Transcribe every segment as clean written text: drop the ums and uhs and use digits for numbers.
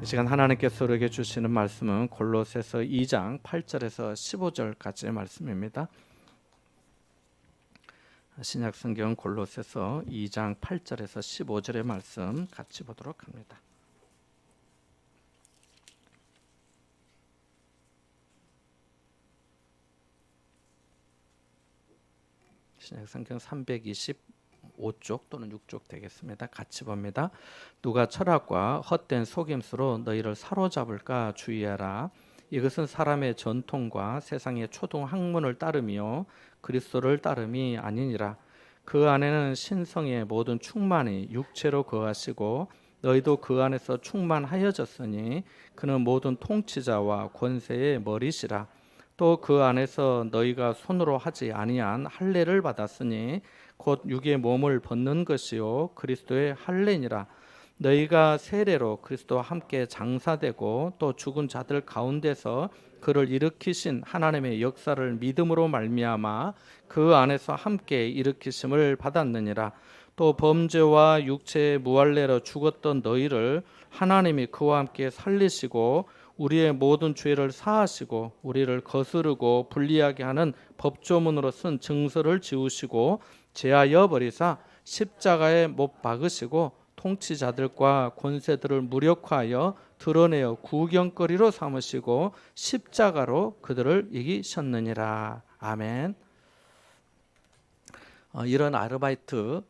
이 시간 하나님께서 우리에게 주시는 말씀은 골로새서 2장 8절에서 15절까지의 말씀입니다. 신약 성경 골로새서 2장 8절에서 15절의 말씀 같이 보도록 합니다. 신약 성경 325쪽 또는 6쪽 되겠습니다. 같이 봅니다. 누가 철학과 헛된 속임수로 너희를 사로잡을까 주의하라. 이것은 사람의 전통과 세상의 초등 학문을 따르며 그리스도를 따름이 아니니라. 그 안에는 신성의 모든 충만이 육체로 거하시고 너희도 그 안에서 충만하여졌으니 그는 모든 통치자와 권세의 머리시라. 또 그 안에서 너희가 손으로 하지 아니한 할례를 받았으니 곧 육의 몸을 벗는 것이요 그리스도의 할례니라. 너희가 세례로 그리스도와 함께 장사되고 또 죽은 자들 가운데서 그를 일으키신 하나님의 역사를 믿음으로 말미암아 그 안에서 함께 일으키심을 받았느니라. 또 범죄와 육체의 무할례로 죽었던 너희를 하나님이 그와 함께 살리시고 우리의 모든 죄를 사하시고 우리를 거스르고 불리하게 하는 법조문으로 쓴 증서를 지우시고 제하여 버리사 십자가에 못 박으시고 통치자들과 권세들을 무력화하여 드러내어 구경거리로 삼으시고 십자가로 그들을 이기셨느니라. 아멘. 이런 아르바이트를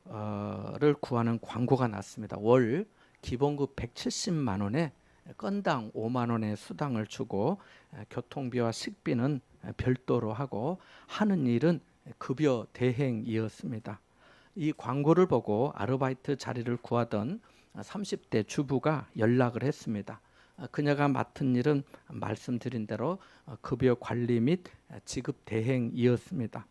구하는 광고가 났습니다. 월 기본급 170만 원에 건당 5만 원의 수당을 주고 교통비와 식비는 별도로 하고 하는 일은 급여 대행이었습니다. 이 광고를 보고 아르바이트 자리를 구하던 30대 주부가 연락을 했습니다. 그녀가 맡은 일은 말씀드린 대로 급여 관리 및 지급 대행이었습니다.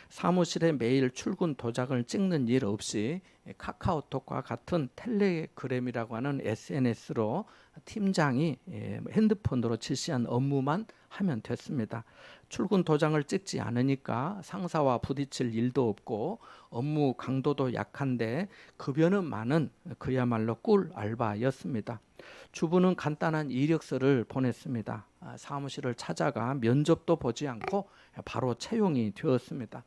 사무실에 매일 출근 도장을 찍는 일 없이 카카오톡과 같은 텔레그램이라고 하는 SNS로 팀장이 핸드폰으로 지시한 업무만 하면 됐습니다. 출근 도장을 찍지 않으니까 상사와 부딪힐 일도 없고 업무 강도도 약한데 급여는 많은 그야말로 꿀 알바였습니다. 주부는 간단한 이력서를 보냈습니다. 사무실을 찾아가 면접도 보지 않고 바로 채용이 되었습니다.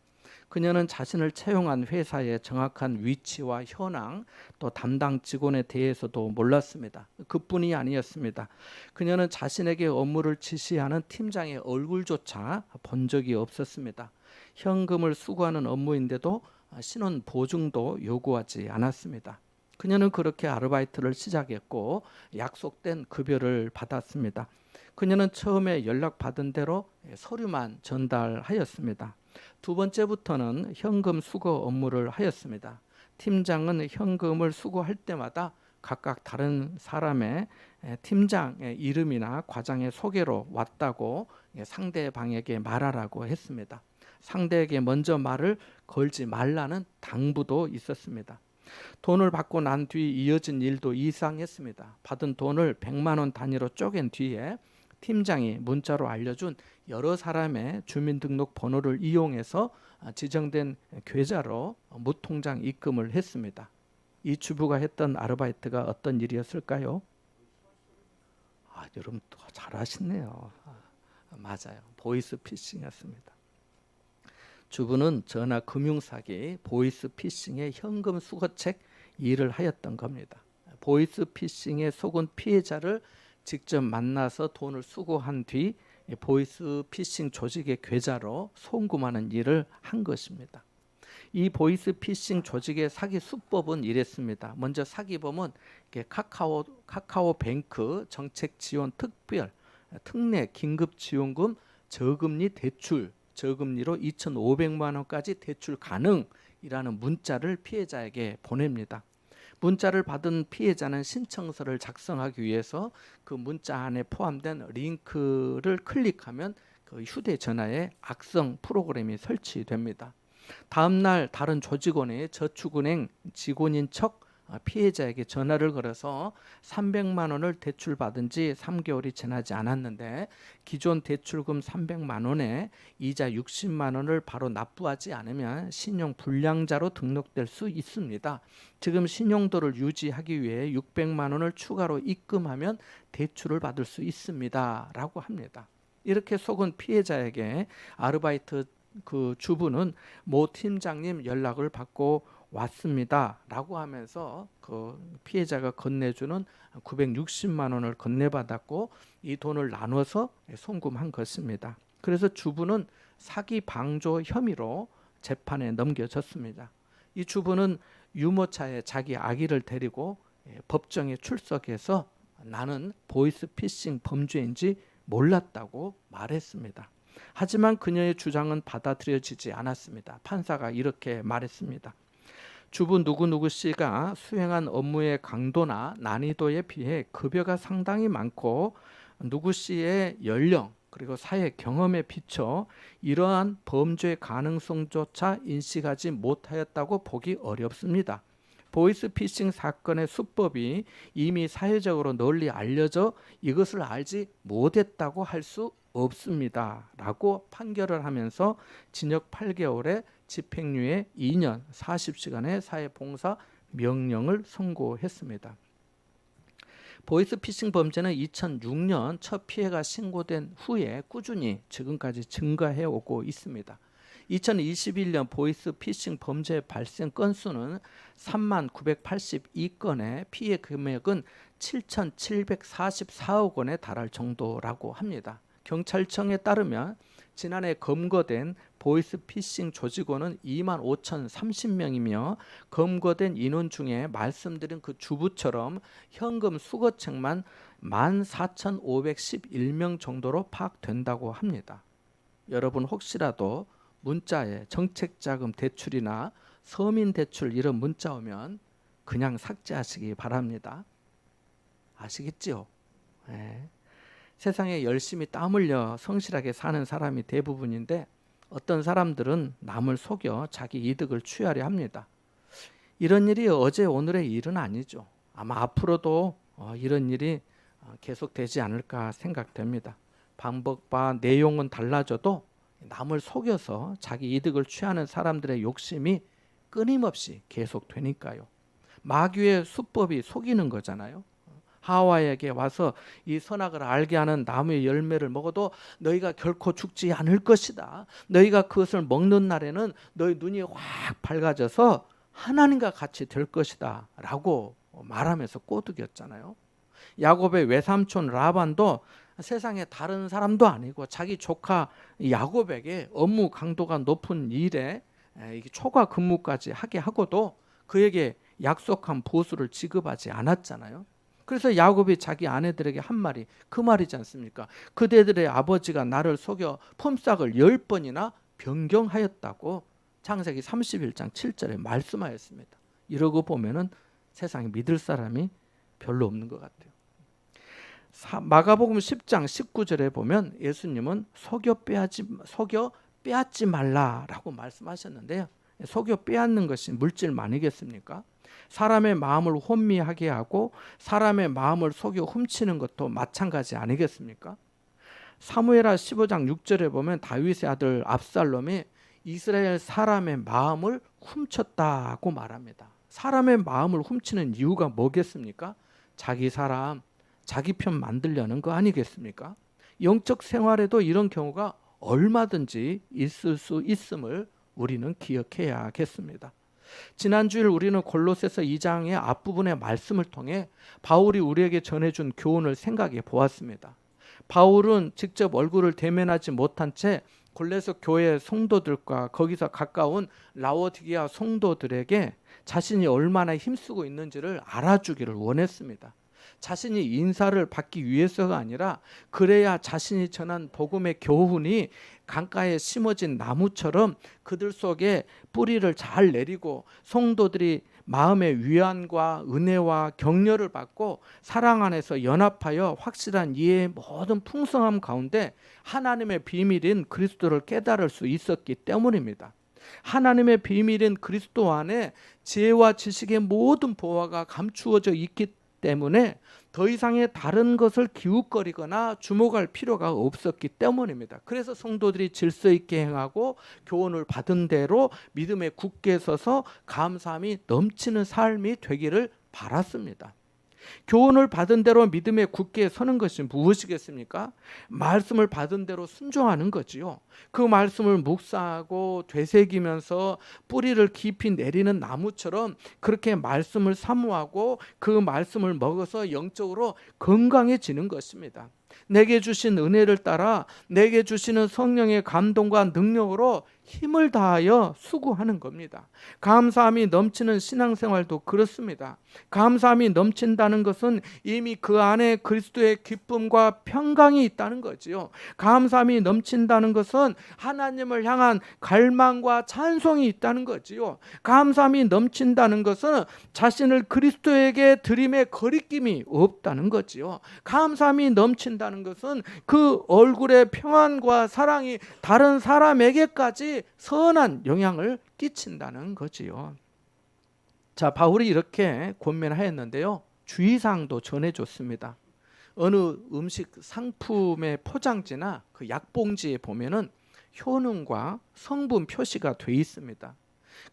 그녀는 자신을 채용한 회사의 정확한 위치와 현황 또 담당 직원에 대해서도 몰랐습니다. 그뿐이 아니었습니다. 그녀는 자신에게 업무를 지시하는 팀장의 얼굴조차 본 적이 없었습니다. 현금을 수거하는 업무인데도 신원 보증도 요구하지 않았습니다. 그녀는 그렇게 아르바이트를 시작했고 약속된 급여를 받았습니다. 그녀는 처음에 연락받은 대로 서류만 전달하였습니다. 두 번째부터는 현금 수거 업무를 하였습니다. 팀장은 현금을 수거할 때마다 각각 다른 사람의 팀장의 이름이나 과장의 소개로 왔다고 상대방에게 말하라고 했습니다. 상대에게 먼저 말을 걸지 말라는 당부도 있었습니다. 돈을 받고 난 뒤 이어진 일도 이상했습니다. 받은 돈을 100만 원 단위로 쪼갠 뒤에 팀장이 문자로 알려준 여러 사람의 주민등록 번호를 이용해서 지정된 계좌로 무통장 입금을 했습니다. 이 주부가 했던 아르바이트가 어떤 일이었을까요? 여러분 잘하시네요. 맞아요. 보이스피싱이었습니다. 주부는 전화 금융사기 보이스피싱의 현금 수거책 일을 하였던 겁니다. 보이스피싱에 속은 피해자를 직접 만나서 돈을 수거한 뒤 보이스피싱 조직의 계좌로 송금하는 일을 한 것입니다. 이 보이스피싱 조직의 사기 수법은 이랬습니다. 먼저 사기범은 카카오뱅크 정책지원 특내 긴급지원금 저금리 대출 저금리로 2,500만 원까지 대출 가능이라는 문자를 피해자에게 보냅니다. 문자를 받은 피해자는 신청서를 작성하기 위해서 그 문자 안에 포함된 링크를 클릭하면 그 휴대전화에 악성 프로그램이 설치됩니다. 다음 날 다른 조직원의 저축은행 직원인 척 피해자에게 전화를 걸어서 300만 원을 대출받은 지 3개월이 지나지 않았는데 기존 대출금 300만 원에 이자 60만 원을 바로 납부하지 않으면 신용 불량자로 등록될 수 있습니다. 지금 신용도를 유지하기 위해 600만 원을 추가로 입금하면 대출을 받을 수 있습니다. 라고 합니다. 이렇게 속은 피해자에게 아르바이트 그 주부는 모 팀장님 연락을 받고 왔습니다. 라고 하면서 그 피해자가 건네주는 960만 원을 건네받았고 이 돈을 나눠서 송금한 것입니다. 그래서 주부는 사기 방조 혐의로 재판에 넘겨졌습니다. 이 주부는 유모차에 자기 아기를 데리고 법정에 출석해서 나는 보이스피싱 범죄인지 몰랐다고 말했습니다. 하지만 그녀의 주장은 받아들여지지 않았습니다. 판사가 이렇게 말했습니다. 주부 누구누구 씨가 수행한 업무의 강도나 난이도에 비해 급여가 상당히 많고 누구 씨의 연령 그리고 사회 경험에 비춰 이러한 범죄 가능성조차 인식하지 못하였다고 보기 어렵습니다. 보이스피싱 사건의 수법이 이미 사회적으로 널리 알려져 이것을 알지 못했다고 할 수 없습니다. 라고 판결을 하면서 징역 8개월에 집행유예 2년 40시간의 사회봉사 명령을 선고했습니다. 보이스피싱 범죄는 2006년 첫 피해가 신고된 후에 꾸준히 지금까지 증가해 오고 있습니다. 2021년 보이스피싱 범죄 발생 건수는 3982건에 피해 금액은 7744억 원에 달할 정도라고 합니다. 경찰청에 따르면 지난해 검거된 보이스피싱 조직원은 25,030명이며 검거된 인원 중에 말씀드린 그 주부처럼 현금 수거책만 14,511명 정도로 파악된다고 합니다. 여러분 혹시라도 문자에 정책자금 대출이나 서민대출 이런 문자 오면 그냥 삭제하시기 바랍니다. 아시겠지요? 네. 세상에 열심히 땀 흘려 성실하게 사는 사람이 대부분인데 어떤 사람들은 남을 속여 자기 이득을 취하려 합니다. 이런 일이 어제 오늘의 일은 아니죠. 아마 앞으로도 이런 일이 계속되지 않을까 생각됩니다. 방법과 내용은 달라져도 남을 속여서 자기 이득을 취하는 사람들의 욕심이 끊임없이 계속되니까요. 마귀의 수법이 속이는 거잖아요. 하와에게 와서 이 선악을 알게 하는 나무의 열매를 먹어도 너희가 결코 죽지 않을 것이다. 너희가 그것을 먹는 날에는 너희 눈이 확 밝아져서 하나님과 같이 될 것이다 라고 말하면서 꼬드겼잖아요. 야곱의 외삼촌 라반도 세상에 다른 사람도 아니고 자기 조카 야곱에게 업무 강도가 높은 일에 초과 근무까지 하게 하고도 그에게 약속한 보수를 지급하지 않았잖아요. 그래서 야곱이 자기 아내들에게 한 말이 그 말이지 않습니까? 그대들의 아버지가 나를 속여 품삯을 10번이나 변경하였다고 창세기 31장 7절에 말씀하였습니다. 이러고 보면은 세상에 믿을 사람이 별로 없는 것 같아요. 마가복음 10장 19절에 보면 예수님은 속여 빼앗지 말라라고 말씀하셨는데요. 속여 빼앗는 것이 물질만이겠습니까? 사람의 마음을 혼미하게 하고 사람의 마음을 속여 훔치는 것도 마찬가지 아니겠습니까? 사무엘하 15장 6절에 보면 다윗의 아들 압살롬이 이스라엘 사람의 마음을 훔쳤다고 말합니다. 사람의 마음을 훔치는 이유가 뭐겠습니까? 자기 사람, 자기 편 만들려는 거 아니겠습니까? 영적 생활에도 이런 경우가 얼마든지 있을 수 있음을 우리는 기억해야겠습니다. 지난주일 우리는 골로새서 2장의 앞부분의 말씀을 통해 바울이 우리에게 전해준 교훈을 생각해 보았습니다. 바울은 직접 얼굴을 대면하지 못한 채 골로새 교회 성도들과 거기서 가까운 라오디게아 성도들에게 자신이 얼마나 힘쓰고 있는지를 알아주기를 원했습니다. 자신이 인사를 받기 위해서가 아니라 그래야 자신이 전한 복음의 교훈이 강가에 심어진 나무처럼 그들 속에 뿌리를 잘 내리고 성도들이 마음의 위안과 은혜와 격려를 받고 사랑 안에서 연합하여 확실한 이해의 모든 풍성함 가운데 하나님의 비밀인 그리스도를 깨달을 수 있었기 때문입니다. 하나님의 비밀인 그리스도 안에 지혜와 지식의 모든 보화가 감추어져 있기 때문에 더 이상의 다른 것을 기웃거리거나 주목할 필요가 없었기 때문입니다. 그래서 성도들이 질서 있게 행하고 교훈을 받은 대로 믿음에 굳게 서서 감사함이 넘치는 삶이 되기를 바랐습니다. 교훈을 받은 대로 믿음에 굳게 서는 것이 무엇이겠습니까? 말씀을 받은 대로 순종하는 거지요. 그 말씀을 묵상하고 되새기면서 뿌리를 깊이 내리는 나무처럼 그렇게 말씀을 사모하고 그 말씀을 먹어서 영적으로 건강해지는 것입니다. 내게 주신 은혜를 따라 내게 주시는 성령의 감동과 능력으로 힘을 다하여 수고하는 겁니다. 감사함이 넘치는 신앙생활도 그렇습니다. 감사함이 넘친다는 것은 이미 그 안에 그리스도의 기쁨과 평강이 있다는 거지요. 감사함이 넘친다는 것은 하나님을 향한 갈망과 찬송이 있다는 거지요. 감사함이 넘친다는 것은 자신을 그리스도에게 드림에 거리낌이 없다는 거지요. 감사함이 넘친다는 것은 그 얼굴의 평안과 사랑이 다른 사람에게까지 선한 영향을 끼친다는 거지요. 자, 바울이 이렇게 권면하였는데요. 주의사항도 전해줬습니다. 어느 음식 상품의 포장지나 그 약봉지에 보면은 효능과 성분 표시가 돼 있습니다.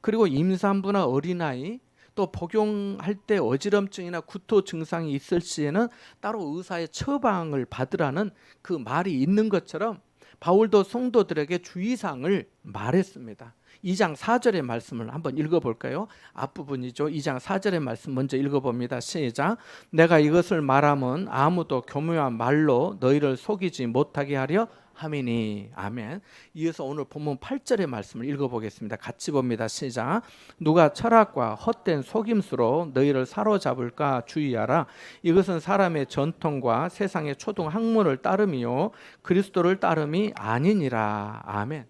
그리고 임산부나 어린아이 또 복용할 때 어지럼증이나 구토 증상이 있을 시에는 따로 의사의 처방을 받으라는 그 말이 있는 것처럼 바울도 성도들에게 주의사항을 말했습니다. 2장 4절의 말씀을 한번 읽어볼까요? 앞부분이죠. 2장 4절의 말씀 먼저 읽어봅니다. 시작. 내가 이것을 말하면 아무도 교묘한 말로 너희를 속이지 못하게 하려 함이니. 아멘. 이어서 오늘 본문 8절의 말씀을 읽어보겠습니다. 같이 봅니다. 시작. 누가 철학과 헛된 속임수로 너희를 사로잡을까 주의하라. 이것은 사람의 전통과 세상의 초등 학문을 따름이요 그리스도를 따름이 아니니라. 아멘.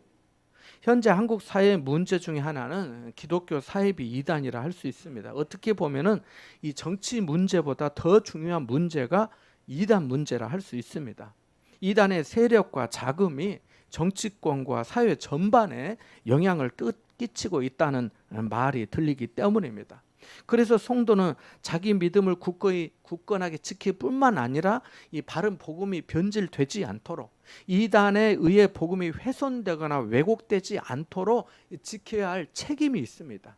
현재 한국 사회의 문제 중에 하나는 기독교 사회비 이단이라 할 수 있습니다. 어떻게 보면은 이 정치 문제보다 더 중요한 문제가 이단 문제라 할 수 있습니다. 이단의 세력과 자금이 정치권과 사회 전반에 영향을 끼치고 있다는 말이 들리기 때문입니다. 그래서 성도는 자기 믿음을 굳건하게 지킬 뿐만 아니라 이 바른 복음이 변질되지 않도록 이단에 의해 복음이 훼손되거나 왜곡되지 않도록 지켜야 할 책임이 있습니다.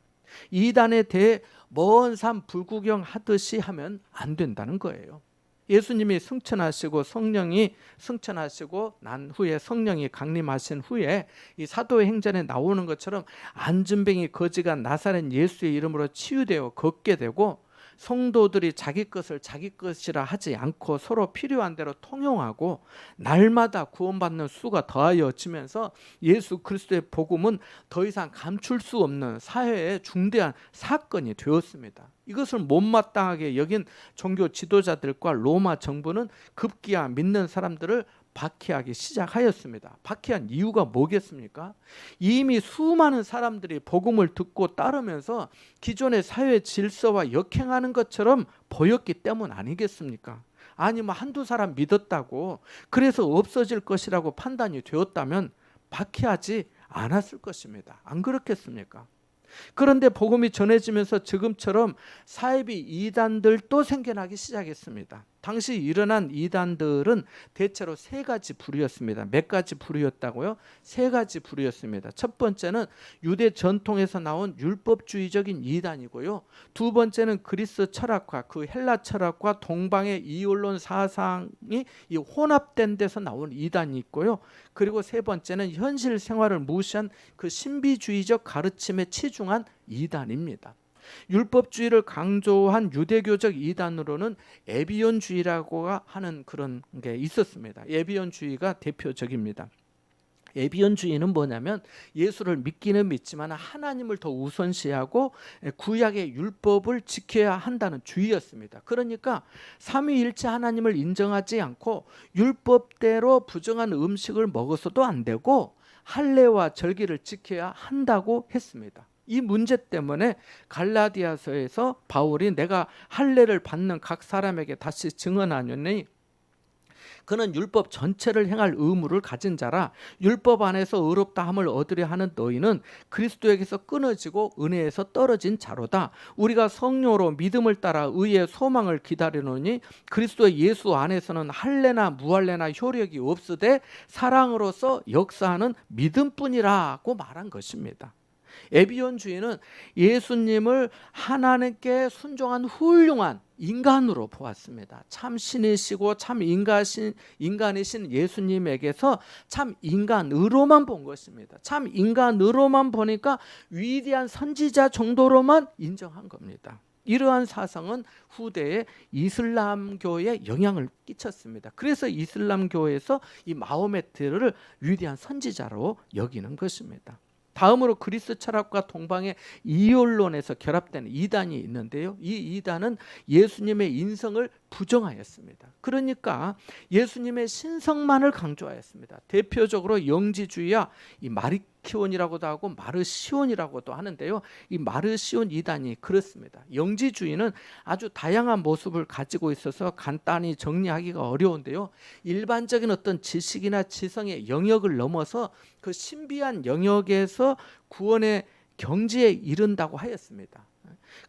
이단에 대해 먼 산 불구경하듯이 하면 안 된다는 거예요. 예수님이 승천하시고 성령이 승천하시고 난 후에 성령이 강림하신 후에 이 사도행전에 나오는 것처럼 안진뱅이 거지가 나사렛 예수의 이름으로 치유되어 걷게 되고 성도들이 자기 것을 자기 것이라 하지 않고 서로 필요한 대로 통용하고 날마다 구원받는 수가 더하여지면서 예수 그리스도의 복음은 더 이상 감출 수 없는 사회의 중대한 사건이 되었습니다. 이것을 못마땅하게 여긴 종교 지도자들과 로마 정부는 급기야 믿는 사람들을 박해하기 시작하였습니다. 박해한 이유가 뭐겠습니까? 이미 수많은 사람들이 복음을 듣고 따르면서 기존의 사회 질서와 역행하는 것처럼 보였기 때문 아니겠습니까? 아니면 한두 사람 믿었다고 그래서 없어질 것이라고 판단이 되었다면 박해하지 않았을 것입니다. 안 그렇겠습니까? 그런데 복음이 전해지면서 지금처럼 사이비 이단들도 생겨나기 시작했습니다. 당시 일어난 이단들은 대체로 세 가지 부류였습니다. 몇 가지 부류였다고요? 세 가지 부류였습니다. 첫 번째는 유대 전통에서 나온 율법주의적인 이단이고요. 두 번째는 그리스 철학과 그 헬라 철학과 동방의 이원론 사상이 혼합된 데서 나온 이단이 있고요. 그리고 세 번째는 현실 생활을 무시한 그 신비주의적 가르침에 치중한 이단입니다. 율법주의를 강조한 유대교적 이단으로는 에비온주의라고 하는 그런 게 있었습니다. 에비온주의가 대표적입니다. 에비온주의는 뭐냐면 예수를 믿기는 믿지만 하나님을 더 우선시하고 구약의 율법을 지켜야 한다는 주의였습니다. 그러니까 삼위일체 하나님을 인정하지 않고 율법대로 부정한 음식을 먹어서도 안 되고 할례와 절기를 지켜야 한다고 했습니다. 이 문제 때문에 갈라디아서에서 바울이 내가 할례를 받는 각 사람에게 다시 증언하노니 그는 율법 전체를 행할 의무를 가진 자라. 율법 안에서 의롭다 함을 얻으려 하는 너희는 그리스도에게서 끊어지고 은혜에서 떨어진 자로다. 우리가 성령으로 믿음을 따라 의의 소망을 기다리노니 그리스도 예수 안에서는 할례나 무할례나 효력이 없으되 사랑으로서 역사하는 믿음뿐이라고 말한 것입니다. 에비온 주인은 예수님을 하나님께 순종한 훌륭한 인간으로 보았습니다. 참 신이시고 참 인간이신 예수님에게서 참 인간으로만 본 것입니다. 참 인간으로만 보니까 위대한 선지자 정도로만 인정한 겁니다. 이러한 사상은 후대에 이슬람교에 영향을 끼쳤습니다. 그래서 이슬람교에서 이 마호메트를 위대한 선지자로 여기는 것입니다. 다음으로 그리스 철학과 동방의 이율론에서 결합된 이단이 있는데요. 이 이단은 예수님의 인성을 부정하였습니다. 그러니까 예수님의 신성만을 강조하였습니다. 대표적으로 영지주의와 이 마리키온이라고도 하고 마르시온이라고도 하는데요. 이 마르시온 이단이 그렇습니다. 영지주의는 아주 다양한 모습을 가지고 있어서 간단히 정리하기가 어려운데요. 일반적인 어떤 지식이나 지성의 영역을 넘어서 그 신비한 영역에서 구원의 경지에 이른다고 하였습니다.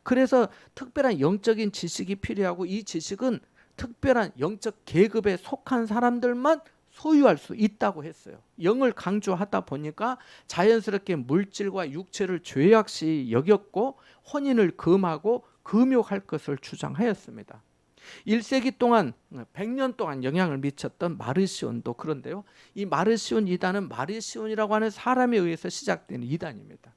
그래서 특별한 영적인 지식이 필요하고 이 지식은 특별한 영적 계급에 속한 사람들만 소유할 수 있다고 했어요. 영을 강조하다 보니까 자연스럽게 물질과 육체를 죄악시 여겼고 혼인을 금하고 금욕할 것을 주장하였습니다. 1세기 동안 100년 동안 영향을 미쳤던 마르시온도 그런데요. 이 마르시온 이단은 마르시온이라고 하는 사람에 의해서 시작된 이단입니다.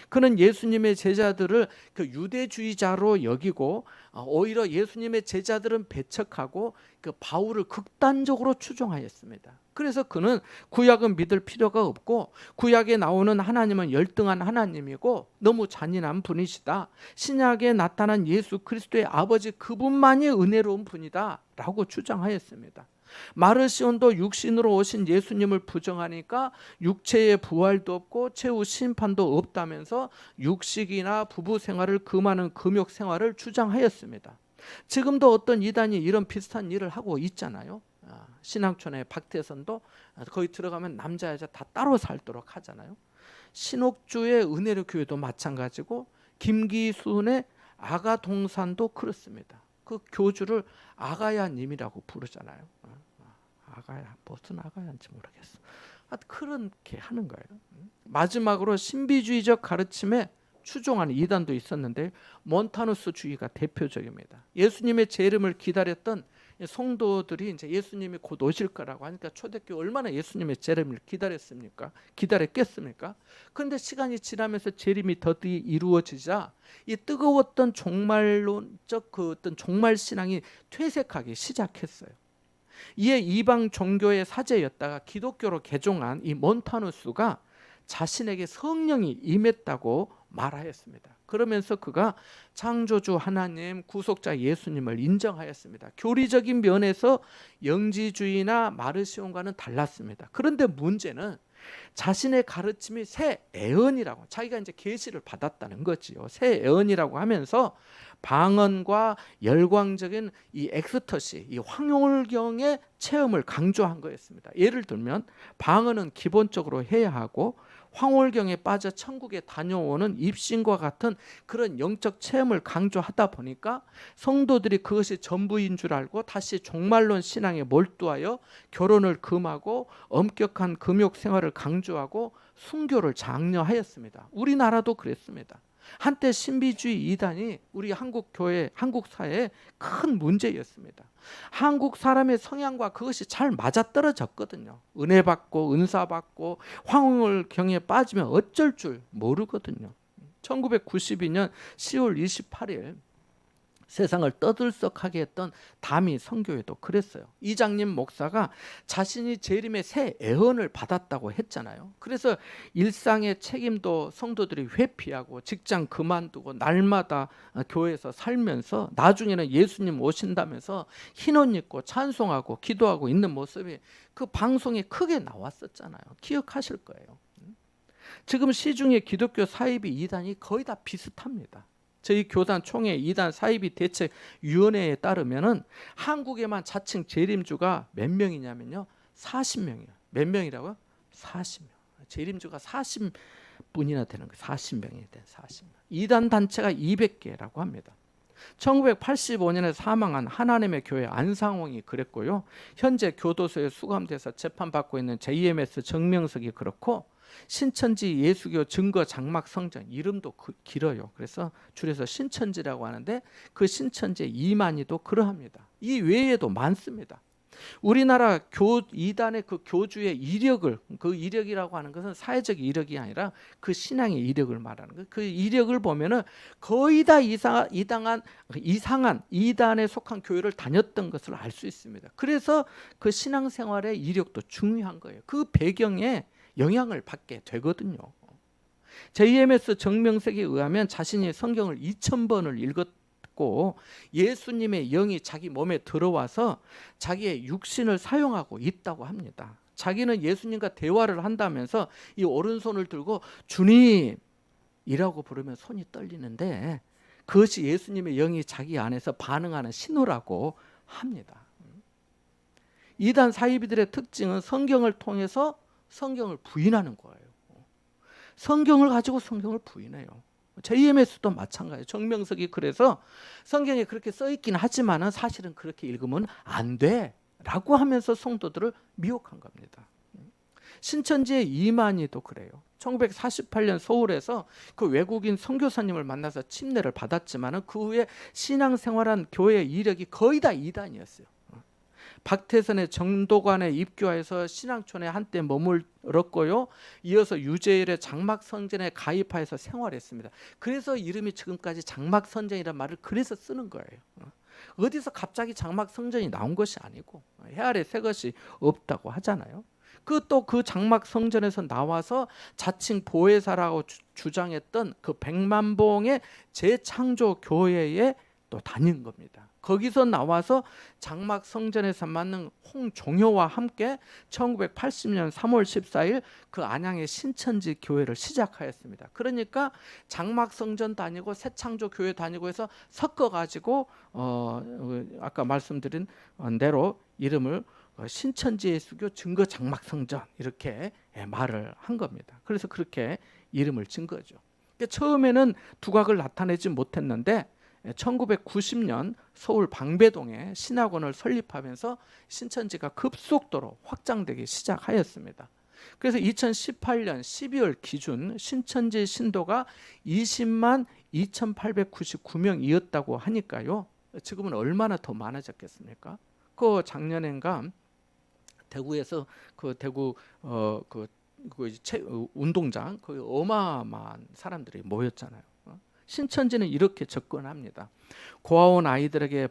그는 예수님의 제자들을 그 유대주의자로 여기고 오히려 예수님의 제자들은 배척하고 그 바울을 극단적으로 추종하였습니다. 그래서 그는 구약은 믿을 필요가 없고 구약에 나오는 하나님은 열등한 하나님이고 너무 잔인한 분이시다. 신약에 나타난 예수 그리스도의 아버지 그분만이 은혜로운 분이다 라고 주장하였습니다. 마르시온도 육신으로 오신 예수님을 부정하니까 육체의 부활도 없고 최후 심판도 없다면서 육식이나 부부 생활을 금하는 금욕 생활을 주장하였습니다. 지금도 어떤 이단이 이런 비슷한 일을 하고 있잖아요. 신앙촌의 박태선도 거기 들어가면 남자 여자 다 따로 살도록 하잖아요. 신옥주의 은혜로 교회도 마찬가지고 김기순의 아가동산도 그렇습니다. 그 교주를 아가야님이라고 부르잖아요. 아가야, 무슨 아가야인지 모르겠어. 그렇게 하는 거예요. 마지막으로 신비주의적 가르침에 추종하는 이단도 있었는데 몬타누스주의가 대표적입니다. 예수님의 재림을 기다렸던 성도들이 이제 예수님이 곧 오실 거라고 하니까 초대교회 얼마나 예수님의 재림을 기다렸습니까? 기다렸겠습니까? 그런데 시간이 지나면서 재림이 더디 이루어지자 이 뜨거웠던 종말론적 그 어떤 종말 신앙이 퇴색하기 시작했어요. 이에 이방 종교의 사제였다가 기독교로 개종한 이 몬타누스가 자신에게 성령이 임했다고 말하였습니다. 그러면서 그가 창조주 하나님, 구속자 예수님을 인정하였습니다. 교리적인 면에서 영지주의나 마르시온과는 달랐습니다. 그런데 문제는 자신의 가르침이 새 애언이라고, 자기가 이제 계시를 받았다는 거지요. 새 애언이라고 하면서 방언과 열광적인 이 엑스터시, 이 황홀경의 체험을 강조한 거였습니다. 예를 들면 방언은 기본적으로 해야 하고 황홀경에 빠져 천국에 다녀오는 입신과 같은 그런 영적 체험을 강조하다 보니까 성도들이 그것이 전부인 줄 알고 다시 종말론 신앙에 몰두하여 결혼을 금하고 엄격한 금욕 생활을 강조하고 순교를 장려하였습니다. 우리나라도 그랬습니다. 한때 신비주의 이단이 우리 한국 교회, 한국 사회에 큰 문제였습니다. 한국 사람의 성향과 그것이 잘 맞아떨어졌거든요. 은혜 받고 은사 받고 황홀경에 빠지면 어쩔 줄 모르거든요. 1992년 10월 28일 세상을 떠들썩하게 했던 다미 선교회도 그랬어요. 이장님 목사가 자신이 재림의 새 애언을 받았다고 했잖아요. 그래서 일상의 책임도 성도들이 회피하고 직장 그만두고 날마다 교회에서 살면서 나중에는 예수님 오신다면서 흰옷 입고 찬송하고 기도하고 있는 모습이 그 방송에 크게 나왔었잖아요. 기억하실 거예요. 지금 시중의 기독교 사이비 이단이 거의 다 비슷합니다. 저희 교단 총회 이단 사이비 대책위원회에 따르면은 한국에만 자칭 재림주가 몇 명이냐면요, 40명이에요. 몇 명이라고요? 40명. 재림주가 40분이나 되는 거예요. 40명이 된 40명. 이단 단체가 200개라고 합니다. 1985년에 사망한 하나님의 교회 안상홍이 그랬고요. 현재 교도소에 수감돼서 재판받고 있는 JMS 정명석이 그렇고, 신천지 예수교 증거 장막 성전, 이름도 길어요. 그래서 줄여서 신천지라고 하는데 그 신천지의 이만희도 그러합니다. 이 외에도 많습니다. 우리나라 이단의 그 교주의 이력을, 그 이력이라고 하는 것은 사회적 이력이 아니라 그 신앙의 이력을 말하는 거예요. 그 이력을 보면은 거의 다 이상한 이단에 속한 교회를 다녔던 것을 알 수 있습니다. 그래서 그 신앙생활의 이력도 중요한 거예요. 그 배경에 영향을 받게 되거든요. JMS 정명석에 의하면 자신이 성경을 2000번을 읽었고 예수님의 영이 자기 몸에 들어와서 자기의 육신을 사용하고 있다고 합니다. 자기는 예수님과 대화를 한다면서 이 오른손을 들고 주님이라고 부르면 손이 떨리는데 그것이 예수님의 영이 자기 안에서 반응하는 신호라고 합니다. 이단 사이비들의 특징은 성경을 통해서 성경을 부인하는 거예요. 성경을 가지고 성경을 부인해요. JMS도 마찬가지예요. 정명석이 그래서 성경에 그렇게 써 있긴 하지만 사실은 그렇게 읽으면 안 돼라고 하면서 성도들을 미혹한 겁니다. 신천지의 이만희도 그래요. 1948년 서울에서 그 외국인 선교사님을 만나서 침례를 받았지만 그 후에 신앙생활한 교회 이력이 거의 다 이단이었어요. 박태선의 정도관에 입교하여서 신앙촌에 한때 머물렀고요. 이어서 유재일의 장막성전에 가입하여서 생활했습니다. 그래서 이름이 지금까지 장막성전이라는 말을 그래서 쓰는 거예요. 어디서 갑자기 장막성전이 나온 것이 아니고 해 아래 새 것이 없다고 하잖아요. 그 장막성전에서 나와서 자칭 보혜사라고 주장했던 그 백만봉의 재창조 교회에 또 다닌 겁니다. 거기서 나와서 장막성전에서 만난 홍종효와 함께 1980년 3월 14일 그 안양의 신천지 교회를 시작하였습니다. 그러니까 장막성전 다니고 새창조 교회 다니고 해서 섞어가지고 아까 말씀드린 대로 이름을 신천지 예수교 증거 장막성전 이렇게 말을 한 겁니다. 그래서 그렇게 이름을 진 거죠. 처음에는 두각을 나타내지 못했는데 1990년 서울 방배동에 신학원을 설립하면서 신천지가 급속도로 확장되기 시작하였습니다. 그래서 2018년 12월 기준 신천지 신도가 20만 2,899명이었다고 하니까요. 지금은 얼마나 더 많아졌겠습니까? 그 작년엔가 대구에서 그 대구 운동장 거기 어마어마한 사람들이 모였잖아요. 신천지는 이렇게 접근합니다. 고아원 아이들에게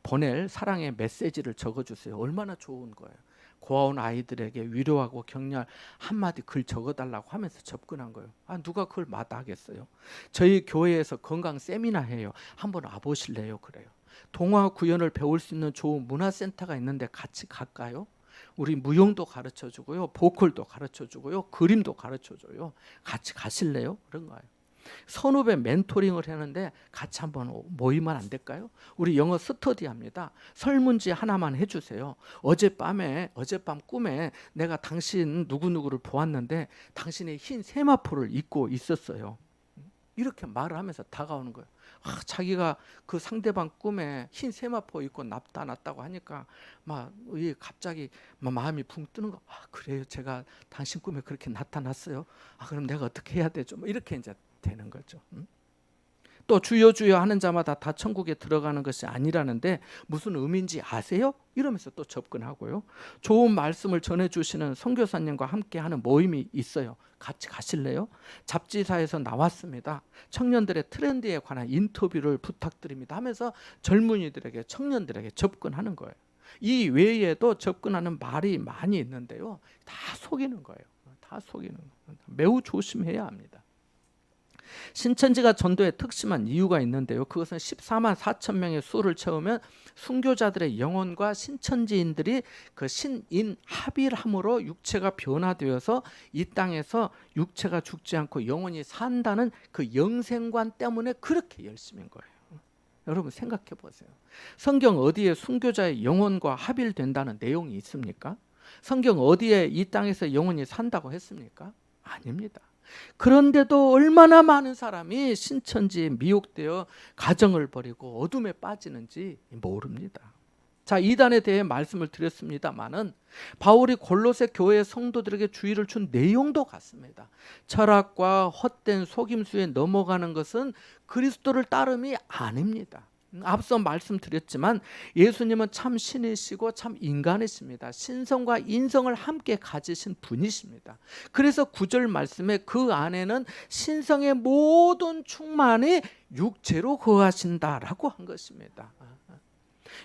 보낼 사랑의 메시지를 적어주세요. 얼마나 좋은 거예요. 고아원 아이들에게 위로하고 격려할 한마디 글 적어달라고 하면서 접근한 거예요. 누가 그걸 마다하겠어요. 저희 교회에서 건강 세미나 해요. 한번 와보실래요? 그래요. 동화 구연을 배울 수 있는 좋은 문화센터가 있는데 같이 갈까요? 우리 무용도 가르쳐주고요. 보컬도 가르쳐주고요. 그림도 가르쳐줘요. 같이 가실래요? 그런 거예요. 선후배 멘토링을 하는데 같이 한번 모이면 안 될까요? 우리 영어 스터디 합니다. 설문지 하나만 해주세요. 어젯밤 꿈에 내가 당신 누구누구를 보았는데 당신의 흰 세마포를 입고 있었어요. 이렇게 말을 하면서 다가오는 거예요. 자기가 그 상대방 꿈에 흰 세마포 입고 나타났다고 하니까 갑자기 마음이 붕 뜨는 거. 그래요. 제가 당신 꿈에 그렇게 나타났어요. 그럼 내가 어떻게 해야 되죠? 이렇게 이제 되는 거죠. 또 주여 주여 하는 자마다 다 천국에 들어가는 것이 아니라는데 무슨 의미인지 아세요? 이러면서 또 접근하고요. 좋은 말씀을 전해주시는 선교사님과 함께하는 모임이 있어요. 같이 가실래요? 잡지사에서 나왔습니다. 청년들의 트렌드에 관한 인터뷰를 부탁드립니다 하면서 젊은이들에게 청년들에게 접근하는 거예요. 이 외에도 접근하는 말이 많이 있는데요. 다 속이는 거예요. 다 속이는 거예요. 매우 조심해야 합니다. 신천지가 전도에 특심한 이유가 있는데요. 그것은 14만 4천 명의 수를 채우면 순교자들의 영혼과 신천지인들이 그 신인 합일함으로 육체가 변화되어서 이 땅에서 육체가 죽지 않고 영혼이 산다는 그 영생관 때문에 그렇게 열심인 거예요. 여러분 생각해 보세요. 성경 어디에 순교자의 영혼과 합일된다는 내용이 있습니까? 성경 어디에 이 땅에서 영혼이 산다고 했습니까? 아닙니다. 그런데도 얼마나 많은 사람이 신천지에 미혹되어 가정을 버리고 어둠에 빠지는지 모릅니다. 자, 이단에 대해 말씀을 드렸습니다마는 바울이 골로새 교회 성도들에게 주의를 준 내용도 같습니다. 철학과 헛된 속임수에 넘어가는 것은 그리스도를 따름이 아닙니다. 앞서 말씀드렸지만 예수님은 참 신이시고 참 인간이십니다. 신성과 인성을 함께 가지신 분이십니다. 그래서 9절 말씀에 그 안에는 신성의 모든 충만이 육체로 거하신다라고 한 것입니다.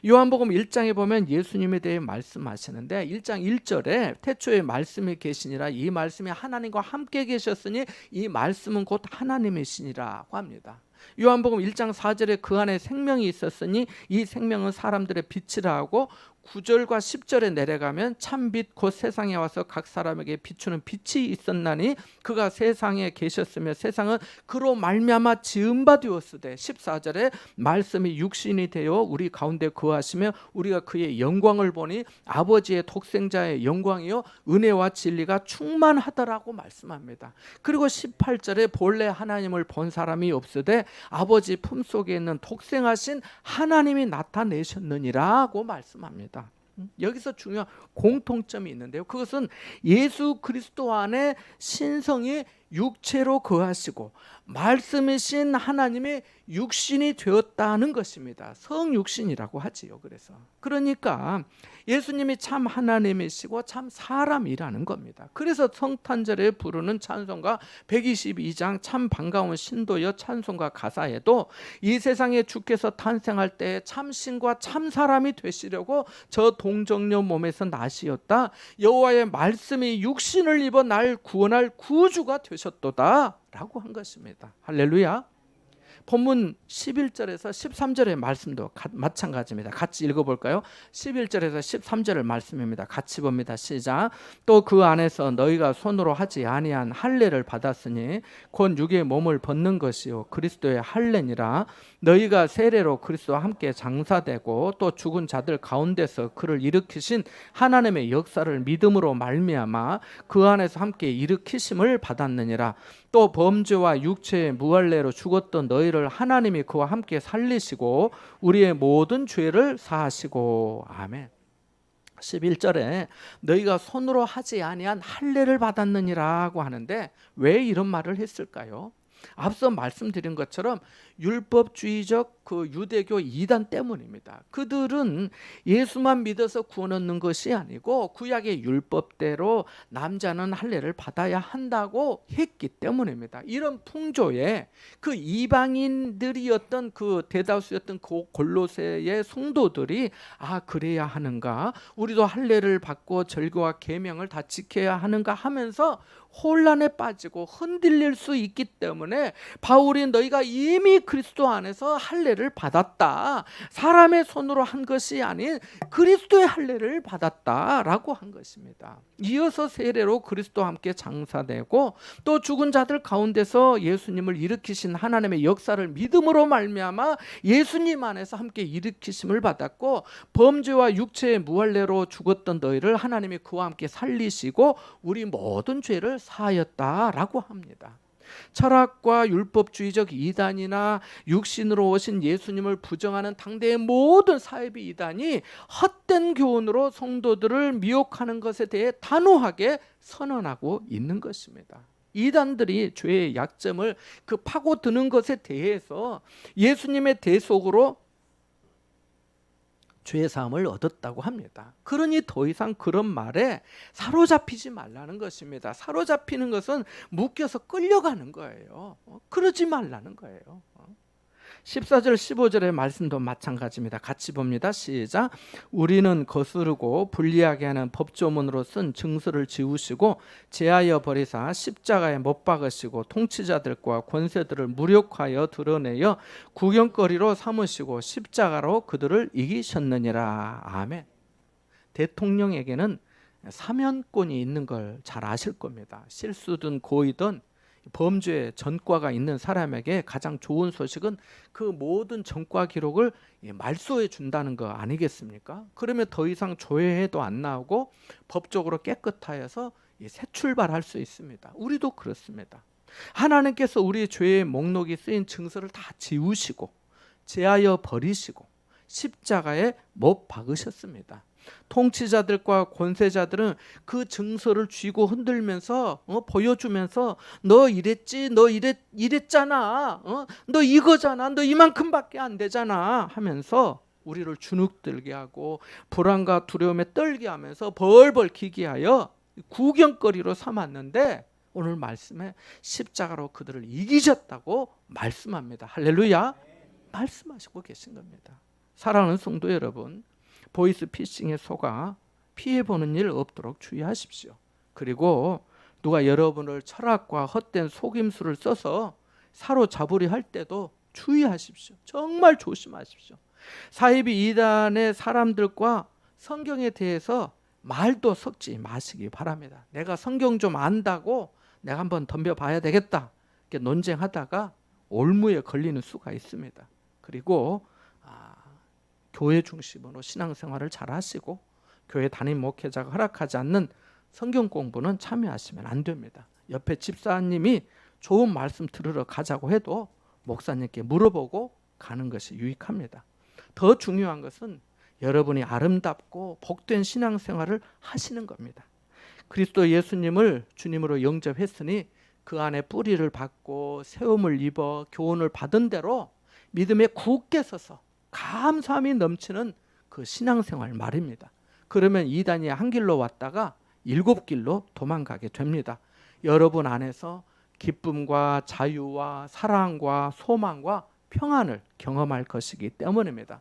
요한복음 1장에 보면 예수님에 대해 말씀하시는데 1장 1절에 태초에 말씀이 계시니라 이 말씀이 하나님과 함께 계셨으니 이 말씀은 곧 하나님이시니라고 합니다. 요한복음 1장 4절에 그 안에 생명이 있었으니 이 생명은 사람들의 빛이라 하고 9절과 10절에 내려가면 참빛 곧 세상에 와서 각 사람에게 비추는 빛이 있었나니 그가 세상에 계셨으며 세상은 그로 말미암아 지은 바 되었으되 14절에 말씀이 육신이 되어 우리 가운데 거하시며 우리가 그의 영광을 보니 아버지의 독생자의 영광이요 은혜와 진리가 충만하더라고 말씀합니다. 그리고 18절에 본래 하나님을 본 사람이 없으되 아버지 품속에 있는 독생하신 하나님이 나타내셨느니라고 말씀합니다. 여기서 중요한 공통점이 있는데요. 그것은 예수 그리스도 안에 신성이 육체로 거하시고 말씀이신 하나님이 육신이 되었다는 것입니다. 성육신이라고 하지요. 그러니까 예수님이 참 하나님이시고 참 사람이라는 겁니다. 그래서 성탄절에 부르는 찬송가 122장 참 반가운 신도여 찬송가 가사에도 이 세상에 주께서 탄생할 때 참 신과 참 사람이 되시려고 저 동정녀 몸에서 나시었다. 여호와의 말씀이 육신을 입어 날 구원할 구주가 되셨도다 라고 한 것입니다. 할렐루야. 본문 11절에서 13절의 말씀도 마찬가지입니다. 같이 읽어볼까요? 11절에서 13절의 말씀입니다. 같이 봅니다. 시작. 또 그 안에서 너희가 손으로 하지 아니한 할례를 받았으니 곧 육의 몸을 벗는 것이요 그리스도의 할례니라. 너희가 세례로 그리스도와 함께 장사되고 또 죽은 자들 가운데서 그를 일으키신 하나님의 역사를 믿음으로 말미암아 그 안에서 함께 일으키심을 받았느니라. 또 범죄와 육체의 무할례로 죽었던 너희를 하나님이 그와 함께 살리시고 우리의 모든 죄를 사하시고 아멘. 11절에 너희가 손으로 하지 아니한 할례를 받았느니라고 하는데 왜 이런 말을 했을까요? 앞서 말씀드린 것처럼 율법주의적 그 유대교 이단 때문입니다. 그들은 예수만 믿어서 구원 얻는 것이 아니고 구약의 율법대로 남자는 할례를 받아야 한다고 했기 때문입니다. 이런 풍조에 그 이방인들이었던 그 대다수였던 그 골로새의 성도들이 아 그래야 하는가? 우리도 할례를 받고 절기와 계명을 다 지켜야 하는가 하면서 혼란에 빠지고 흔들릴 수 있기 때문에 바울이 너희가 이미 그리스도 안에서 할례를 받았다. 사람의 손으로 한 것이 아닌 그리스도의 할례를 받았다라고 한 것입니다. 이어서 세례로 그리스도와 함께 장사되고 또 죽은 자들 가운데서 예수님을 일으키신 하나님의 역사를 믿음으로 말미암아 예수님 안에서 함께 일으키심을 받았고 범죄와 육체의 무할례로 죽었던 너희를 하나님이 그와 함께 살리시고 우리 모든 죄를 사하였다라고 합니다. 철학과 율법주의적 이단이나 육신으로 오신 예수님을 부정하는 당대의 모든 사이비 이단이 헛된 교훈으로 성도들을 미혹하는 것에 대해 단호하게 선언하고 있는 것입니다. 이단들이 죄의 약점을 그 파고드는 것에 대해서 예수님의 대속으로 죄 사함을 얻었다고 합니다. 그러니 더 이상 그런 말에 사로잡히지 말라는 것입니다. 사로잡히는 것은 묶여서 끌려가는 거예요. 그러지 말라는 거예요. 14절 15절의 말씀도 마찬가지입니다. 같이 봅니다. 시작. 우리는 거스르고 불리하게 하는 법조문으로 쓴 증서를 지우시고 제하여 버리사 십자가에 못 박으시고 통치자들과 권세들을 무력하여 드러내어 구경거리로 삼으시고 십자가로 그들을 이기셨느니라. 아멘. 대통령에게는 사면권이 있는 걸 잘 아실 겁니다. 실수든 고의든 범죄 전과가 있는 사람에게 가장 좋은 소식은 그 모든 전과 기록을 말소해 준다는 거 아니겠습니까? 그러면 더 이상 조회해도 안 나오고 법적으로 깨끗하여서 새 출발할 수 있습니다. 우리도 그렇습니다. 하나님께서 우리의 죄의 목록이 쓰인 증서를 다 지우시고 제하여 버리시고 십자가에 못 박으셨습니다. 통치자들과 권세자들은 그 증서를 쥐고 흔들면서 보여주면서 너 이랬지, 너 이랬잖아, 너 이거잖아, 너 이만큼밖에 안 되잖아 하면서 우리를 주눅들게 하고 불안과 두려움에 떨게 하면서 벌벌 기기하여 구경거리로 삼았는데 오늘 말씀에 십자가로 그들을 이기셨다고 말씀합니다. 할렐루야. 말씀하시고 계신 겁니다. 사랑하는 성도 여러분, 보이스피싱에 속아 피해보는 일 없도록 주의하십시오. 그리고 누가 여러분을 철학과 헛된 속임수를 써서 사로잡으려 할 때도 주의하십시오. 정말 조심하십시오. 사이비 이단의 사람들과 성경에 대해서 말도 섞지 마시기 바랍니다. 내가 성경 좀 안다고 내가 한번 덤벼봐야 되겠다 이렇게 논쟁하다가 올무에 걸리는 수가 있습니다. 그리고 교회 중심으로 신앙생활을 잘 하시고 교회 담임 목회자가 허락하지 않는 성경 공부는 참여하시면 안 됩니다. 옆에 집사님이 좋은 말씀 들으러 가자고 해도 목사님께 물어보고 가는 것이 유익합니다. 더 중요한 것은 여러분이 아름답고 복된 신앙생활을 하시는 겁니다. 그리스도 예수님을 주님으로 영접했으니 그 안에 뿌리를 받고 세움을 입어 교훈을 받은 대로 믿음에 굳게 서서 감사함이 넘치는 그 신앙생활 말입니다. 그러면 이단이 한 길로 왔다가 7길로 도망가게 됩니다. 여러분 안에서 기쁨과 자유와 사랑과 소망과 평안을 경험할 것이기 때문입니다.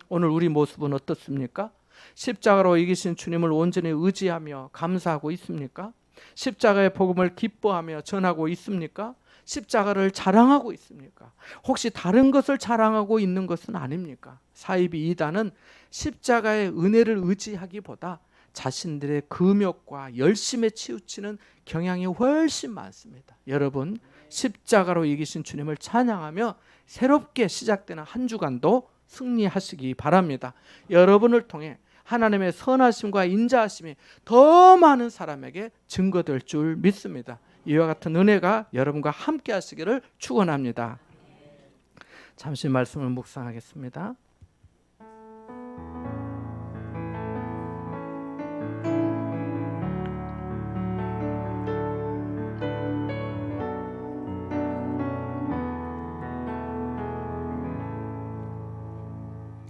오늘 우리 모습은 어떻습니까? 십자가로 이기신 주님을 온전히 의지하며 감사하고 있습니까? 십자가의 복음을 기뻐하며 전하고 있습니까? 십자가를 자랑하고 있습니까? 혹시 다른 것을 자랑하고 있는 것은 아닙니까? 사이비 이단은 십자가의 은혜를 의지하기보다 자신들의 금욕과 열심에 치우치는 경향이 훨씬 많습니다. 여러분, 십자가로 이기신 주님을 찬양하며 새롭게 시작되는 한 주간도 승리하시기 바랍니다. 여러분을 통해 하나님의 선하심과 인자하심이 더 많은 사람에게 증거될 줄 믿습니다. 이와 같은 은혜가 여러분과 함께 하시기를 축원합니다. 잠시 말씀을 묵상하겠습니다.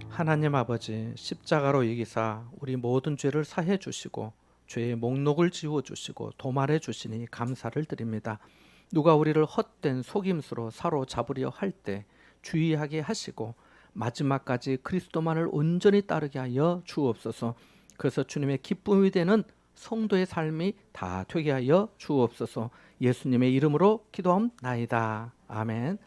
하나님 아버지, 십자가로 이기사 우리 모든 죄를 사해 주시고 죄의 목록을 지워 주시고 도말해 주시니 감사를 드립니다. 누가 우리를 헛된 속임수로 사로잡으려 할 때 주의하게 하시고 마지막까지 그리스도만을 온전히 따르게 하여 주옵소서. 그래서 주님의 기쁨이 되는 성도의 삶이 다 되게 하여 주옵소서. 예수님의 이름으로 기도함나이다. 아멘.